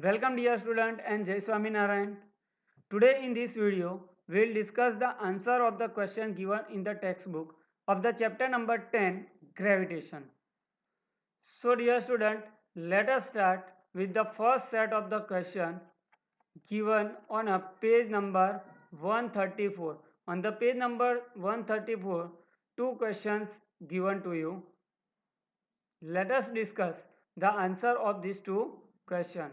Welcome dear student and Jai Swaminarayan. Today in this video, we will discuss the answer of the question given in the textbook of the chapter number 10, Gravitation. So dear student, let us start with the first set of the question given on a page number 134. On the page number 134, two questions given to you. Let us discuss the answer of these two questions.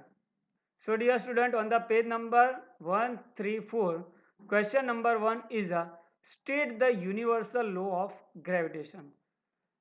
So dear student, on the page number 134, question number 1 is state the universal law of gravitation.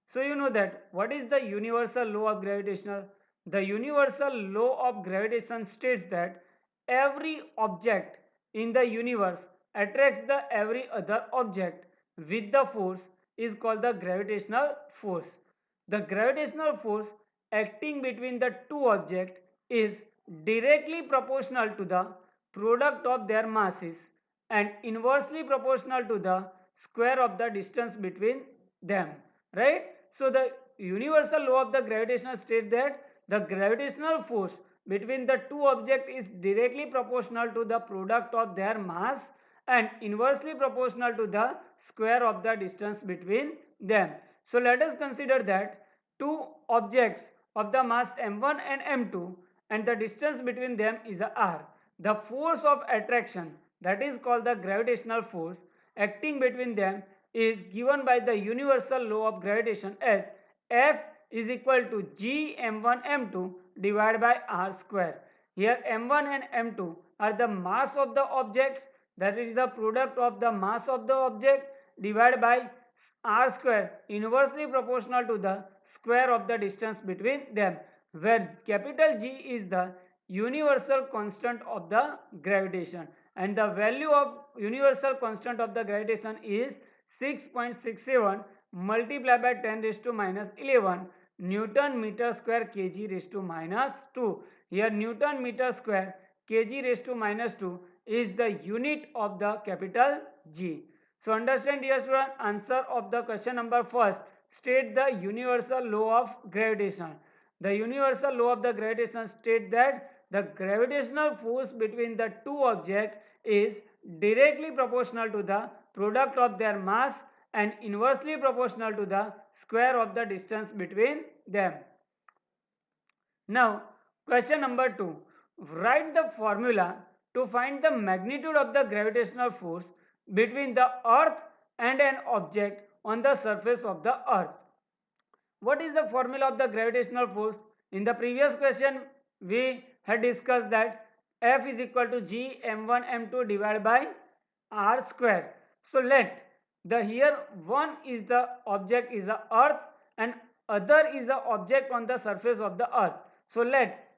So you know that what is the universal law of gravitation? The universal law of gravitation states that every object in the universe attracts the every other object with the force is called the gravitational force. The gravitational force acting between the two objects is directly proportional to the product of their masses and inversely proportional to the square of the distance between them, right? So the universal law of the gravitation states that the gravitational force between the two objects is directly proportional to the product of their mass and inversely proportional to the square of the distance between them. So let us consider that two objects of the mass m1 and m2 and the distance between them is r. The force of attraction, that is called the gravitational force, acting between them is given by the universal law of gravitation as F is equal to G m1 m2 divided by r square. Here m1 and m2 are the mass of the objects, that is the product of the mass of the object divided by r square, inversely proportional to the square of the distance between them, where capital G is the universal constant of the gravitation and the value of universal constant of the gravitation is 6.67 multiplied by 10 raised to minus 11 Newton meter square kg raised to minus 2. Here Newton meter square kg raised to minus 2 is the unit of the capital G. So understand dear student, answer of the question number first, state the universal law of gravitation. The universal law of the gravitation states that the gravitational force between the two objects is directly proportional to the product of their mass and inversely proportional to the square of the distance between them. Now, question number 2. Write the formula to find the magnitude of the gravitational force between the earth and an object on the surface of the earth. What is the formula of the gravitational force? In the previous question, we had discussed that F is equal to G m1 m2 divided by r square. So let the here one is the object is the earth and other is the object on the surface of the earth. So let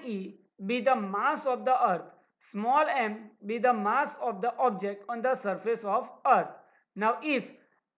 me be the mass of the earth, small m be the mass of the object on the surface of earth. Now if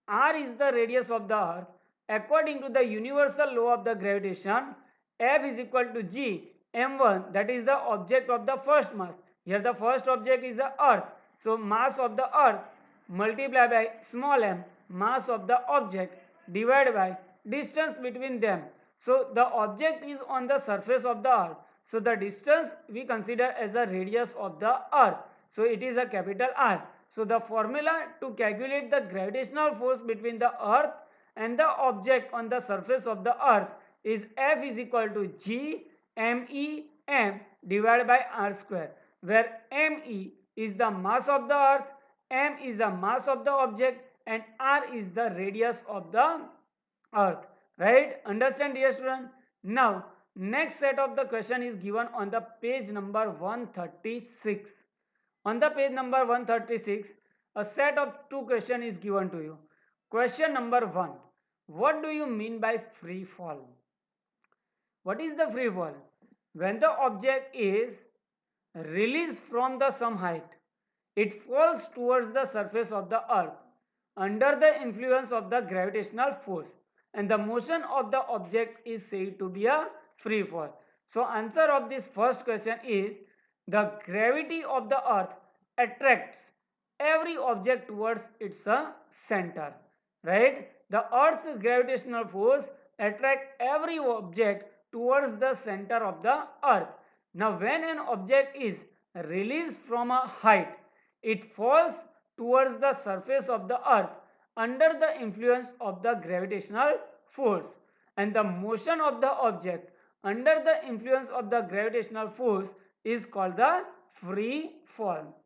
r is the radius of the earth, according to the universal law of the gravitation, F is equal to G m1, that is the object of the first mass. Here the first object is the earth. So mass of the earth multiplied by small m, mass of the object, divided by distance between them. So the object is on the surface of the earth. So the distance we consider as the radius of the earth. So it is a capital R. So the formula to calculate the gravitational force between the earth and the object on the surface of the earth is F is equal to G m divided by r square, where me is the mass of the earth, m is the mass of the object and r is the radius of the earth, right? Understand dear student? Now next set of the question is given on the page number 136. On the page number 136, a set of two question is given to you. Question number 1, what do you mean by free fall? What is the free fall? When the object is released from the some height, it falls towards the surface of the earth under the influence of the gravitational force and the motion of the object is said to be a free fall. So answer of this first question is the gravity of the earth attracts every object towards its center, right? The earth's gravitational force attract every object towards the center of the earth. Now, when an object is released from a height, it falls towards the surface of the earth under the influence of the gravitational force, and the motion of the object under the influence of the gravitational force is called the free fall.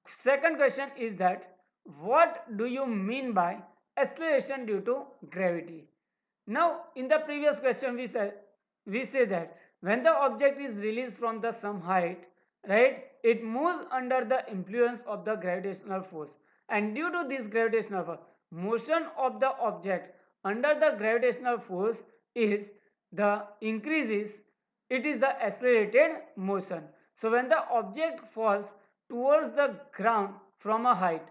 Second question is that what do you mean by acceleration due to gravity? Now, in the previous question we say that when the object is released from the some height, right, it moves under the influence of the gravitational force, and due to this gravitational force, motion of the object under the gravitational force is the increases, it is the accelerated motion. So when the object falls towards the ground from a height,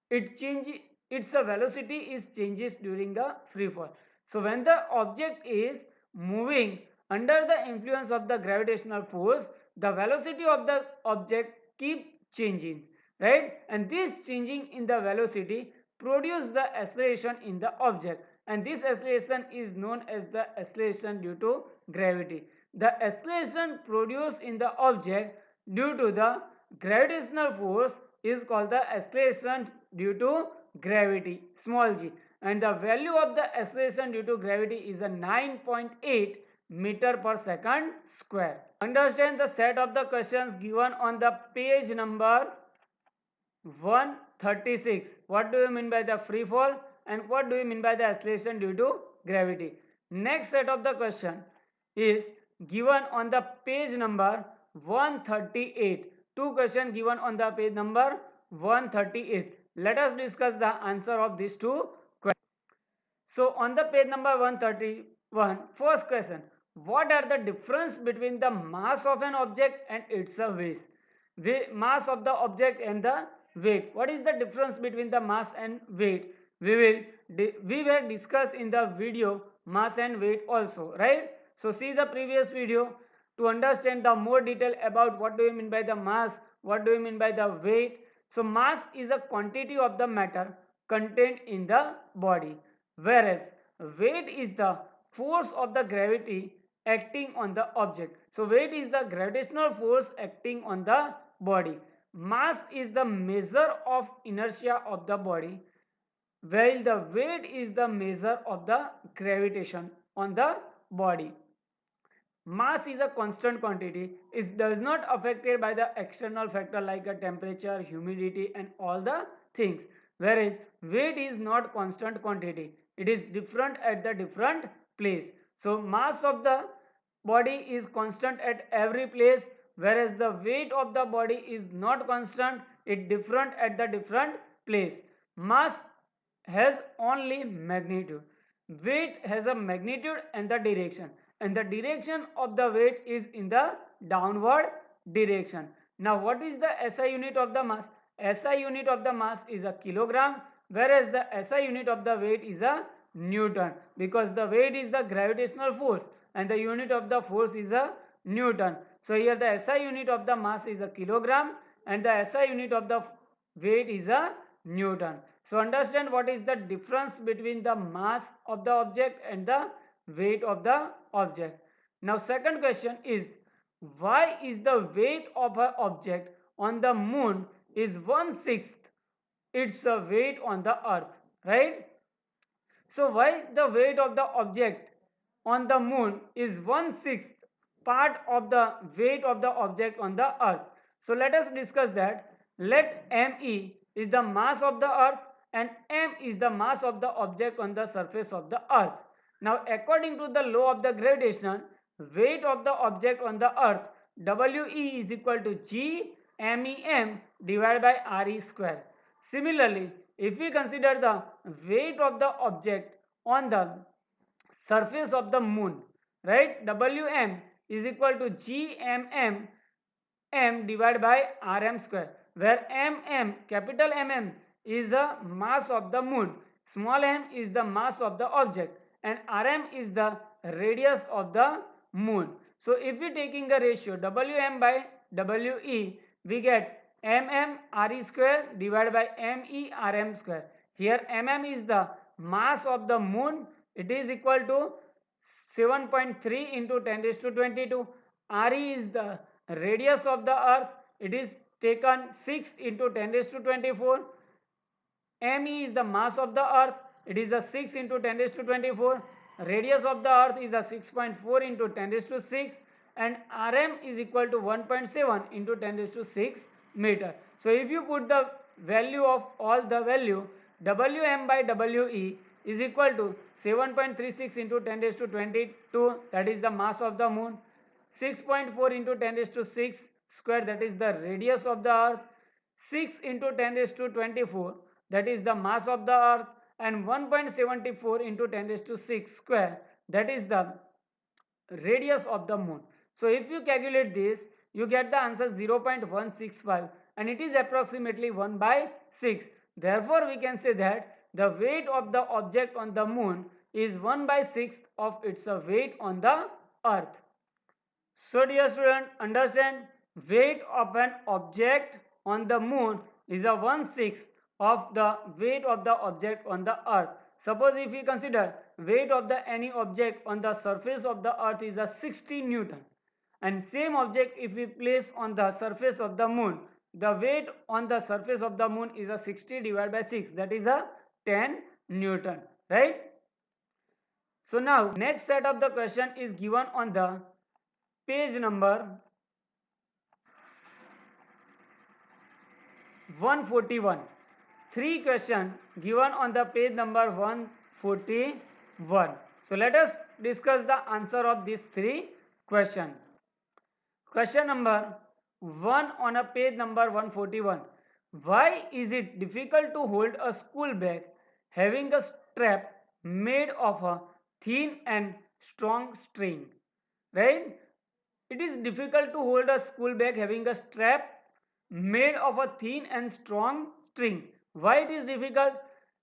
it changes, its velocity is changes during the free fall. So when the object is moving under the influence of the gravitational force, the velocity of the object keep changing, right? And this changing in the velocity produce the acceleration in the object, and this acceleration is known as the acceleration due to gravity. The acceleration produced in the object due to the gravitational force is called the acceleration due to gravity, small g, and the value of the acceleration due to gravity is a 9.8 meter per second square. Understand the set of the questions given on the page number 136. What do you mean by the free fall and what do you mean by the acceleration due to gravity? Next set of the question is given on the page number 138. Two questions given on the page number 138. Let us discuss the answer of these two questions. So on the page number 131, first question, what are the difference between the mass of an object and its weight? Mass of the object and the weight. What is the difference between the mass and weight? We were discussed in the video mass and weight also, right? So see the previous video to understand the more detail about what do you mean by the mass, what do you mean by the weight. So mass is a quantity of the matter contained in the body, whereas weight is the force of the gravity acting on the object. So weight is the gravitational force acting on the body. Mass is the measure of inertia of the body, while the weight is the measure of the gravitation on the body. Mass is a constant quantity. It does not affected by the external factor like a temperature, humidity and all the things. Whereas weight is not constant quantity. It is different at the different place. So mass of the body is constant at every place, whereas the weight of the body is not constant. It different at the different place. Mass has only magnitude. Weight has a magnitude and the direction, and the direction of the weight is in the downward direction. Now what is the SI unit of the mass? SI unit of the mass is a kilogram, whereas the SI unit of the weight is a Newton, because the weight is the gravitational force and the unit of the force is a Newton. So here the SI unit of the mass is a kilogram and the SI unit of the weight is a Newton. So understand what is the difference between the mass of the object and the weight of the object. Now second question is, why is the weight of an object on the moon is 1/6 its weight on the earth, right? So why the weight of the object on the moon is 1/6 part of the weight of the object on the earth? So let us discuss that. Let ME is the mass of the earth and M is the mass of the object on the surface of the earth. Now according to the law of the gravitation, weight of the object on the earth, WE is equal to G MEM divided by RE square. Similarly, if we consider the weight of the object on the surface of the moon, right, WM is equal to GMM M divided by RM square, where MM, capital MM is the mass of the moon, small m is the mass of the object and RM is the radius of the moon. So if we taking a ratio WM by WE, we get MM RE square divided by ME RM square. Here MM is the mass of the moon, it is equal to 7.3 into 10 raised to 22. RE is the radius of the earth. It is taken 6 into 10 raised to 24. ME is the mass of the earth. It is a 6 into 10 raised to 24. Radius of the earth is a 6.4 into 10 raised to 6. And RM is equal to 1.7 into 10 raised to 6 meter. So if you put the value of all the value, Wm by We is equal to 7.36 into 10 raised to 22, that is the mass of the moon. 6.4 into 10 raised to 6 square, that is the radius of the earth. 6 into 10 raised to 24, that is the mass of the earth. And 1.74 into 10 raised to 6 square, that is the radius of the moon. So if you calculate this, you get the answer 0.165, and it is approximately 1 by 6. Therefore we can say that the weight of the object on the moon is 1 by 6 of its weight on the earth. So dear student, understand, weight of an object on the moon is a 1/6 of the weight of the object on the earth. Suppose if we consider weight of the any object on the surface of the earth is a 60 Newton, and same object if we place on the surface of the moon, the weight on the surface of the moon is a 60 divided by 6, that is a 10 Newton, right? So now next set of the question is given on the page number 141. 3 question given on the page number 141. So let us discuss the answer of these 3 question. Question number 1 on a page number 141. Why is it difficult to hold a school bag having a strap made of a thin and strong string? Right? It is difficult to hold a school bag having a strap made of a thin and strong string. Why it is difficult?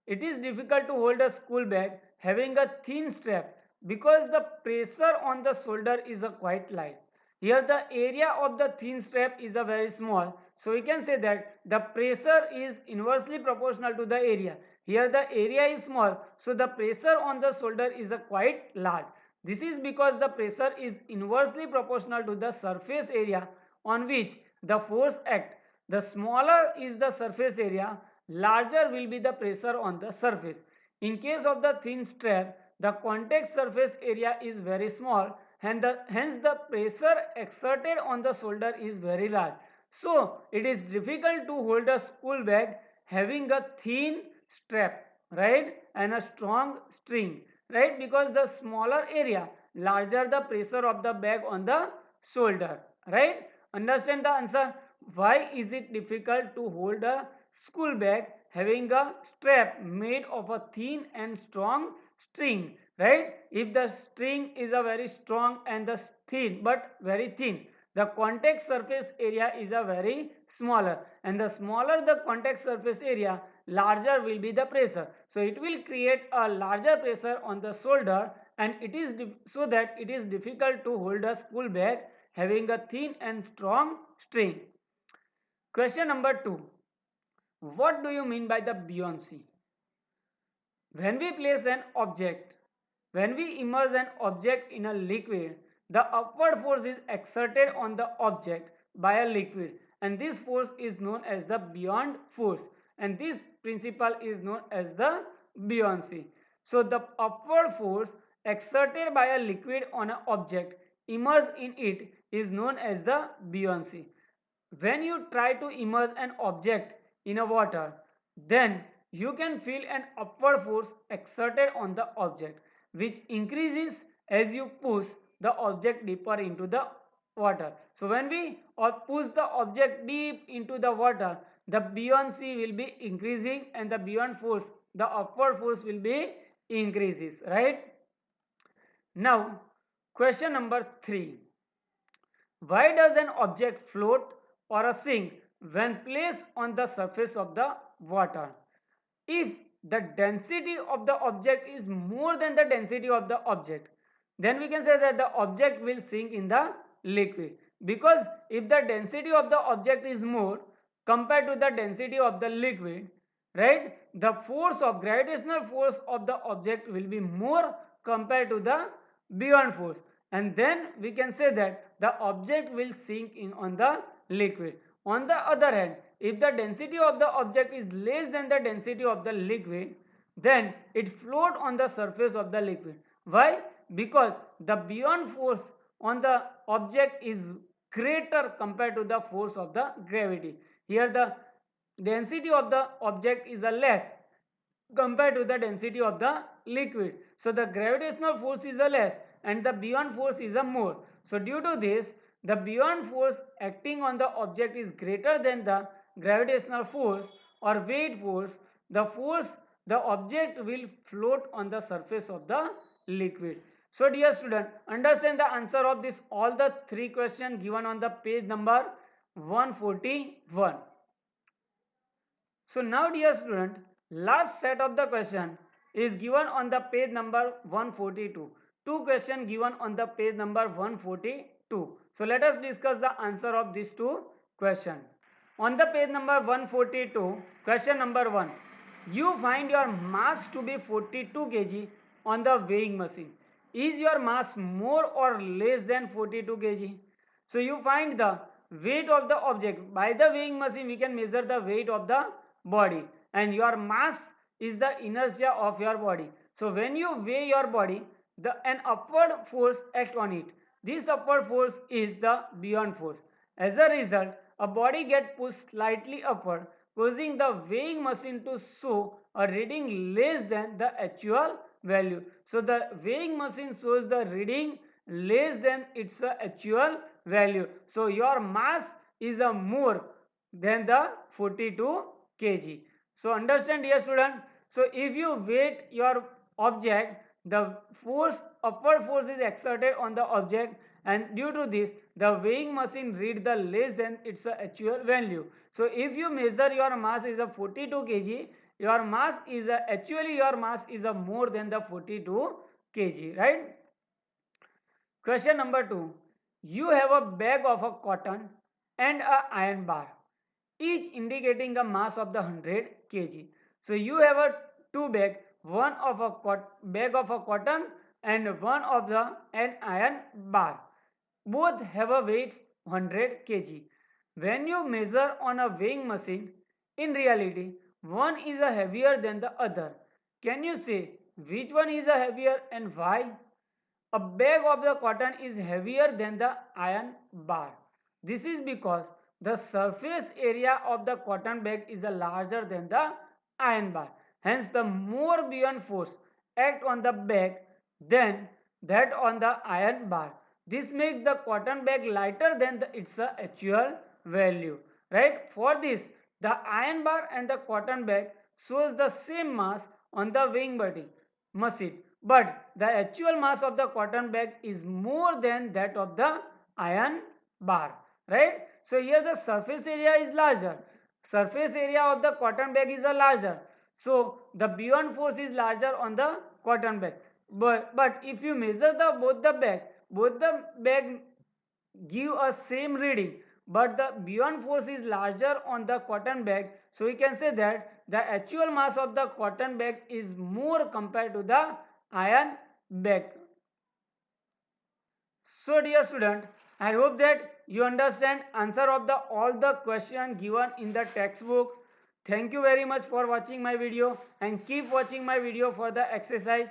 It is difficult to hold a school bag having a thin strap because the pressure on the shoulder is a quite light. Here the area of the thin strap is a very small. So we can say that the pressure is inversely proportional to the area. Here the area is small, so the pressure on the shoulder is a quite large. This is because the pressure is inversely proportional to the surface area on which the force acts. The smaller is the surface area, larger will be the pressure on the surface. In case of the thin strap, the contact surface area is very small, and hence the pressure exerted on the shoulder is very large. So it is difficult to hold a school bag having a thin strap, right, and a strong string, right, because the smaller area, larger the pressure of the bag on the shoulder, right? Understand the answer? Why is it difficult to hold a school bag having a strap made of a thin and strong string, right? If the string is a very strong and the thin but very thin, the contact surface area is a very smaller, and the smaller the contact surface area, larger will be the pressure. So it will create a larger pressure on the shoulder, and it is so that it is difficult to hold a school bag having a thin and strong string. Question number 2. What do you mean by the buoyancy? When we place an object, when we immerse an object in a liquid, the upward force is exerted on the object by a liquid, and this force is known as the buoyant force, and this principle is known as the buoyancy. So the upward force exerted by a liquid on an object immersed in it is known as the buoyancy. When you try to immerse an object in a water, then you can feel an upward force exerted on the object, which increases as you push the object deeper into the water. So when we push the object deep into the water, the buoyancy will be increasing, and the buoyant force, the upward force, will be increases, right? Now question number 3. Why does an object float or sink when placed on the surface of the water? If the density of the object is more than the density of the object, then we can say that the object will sink in the liquid, because if the density of the object is more compared to the density of the liquid, right, the force of gravitational force of the object will be more compared to the buoyant force, and then we can say that the object will sink in on the liquid. On the other hand, if the density of the object is less than the density of the liquid, then it float on the surface of the liquid. Why? Because the Buoyant force on the object is greater compared to the force of the gravity. Here the density of the object is a less compared to the density of the liquid. So the gravitational force is a less and the Buoyant force is a more. So due to this, the Buoyant force acting on the object is greater than the gravitational force or weight force. The object will float on the surface of the liquid. So dear student, understand the answer of this all the three questions given on the page number 141. So now dear student, last set of the question is given on the page number 142. Two questions given on the page number 142. So let us discuss the answer of these two questions. On the page number 142, question number 1. You find your mass to be 42 kg on the weighing machine. Is your mass more or less than 42 kg? So you find the weight of the object. By the weighing machine we can measure the weight of the body, and your mass is the inertia of your body. So when you weigh your body, an upward force acts on it. This upward force is the Buoyant force. As a result, a body gets pushed slightly upward, causing the weighing machine to show a reading less than the actual value. So the weighing machine shows the reading less than its actual value. So your mass is a more than the 42 kg. So understand dear student. So if you weight your object, the upward force is exerted on the object, and due to this the weighing machine read the less than its actual value. So if you measure your mass is a 42 kg, your mass is actually your mass is a more than the 42 kg, right? Question number 2. You have a bag of a cotton and a iron bar, each indicating a mass of the 100 kg. So you have a two bag, one of a bag of a cotton and one of an iron bar. Both have a weight 100 kg. When you measure on a weighing machine, in reality, one is a heavier than the other. Can you say which one is a heavier and why? A bag of the cotton is heavier than the iron bar. This is because the surface area of the cotton bag is larger than the iron bar. Hence, the more Buoyant force act on the bag than that on the iron bar. This makes the cotton bag lighter than its actual value. Right? For this, the iron bar and the cotton bag shows the same mass on the weighing machine, but the actual mass of the cotton bag is more than that of the iron bar, right? So here the surface area is larger. Surface area of the cotton bag is larger. So the Buoyant force is larger on the cotton bag. But if you measure both the bag give a same reading, but the Buoyant force is larger on the cotton bag. So we can say that the actual mass of the cotton bag is more compared to the iron bag. So dear student, I hope that you understand answer of all the question given in the textbook. Thank you very much for watching my video, and keep watching my video for the exercise.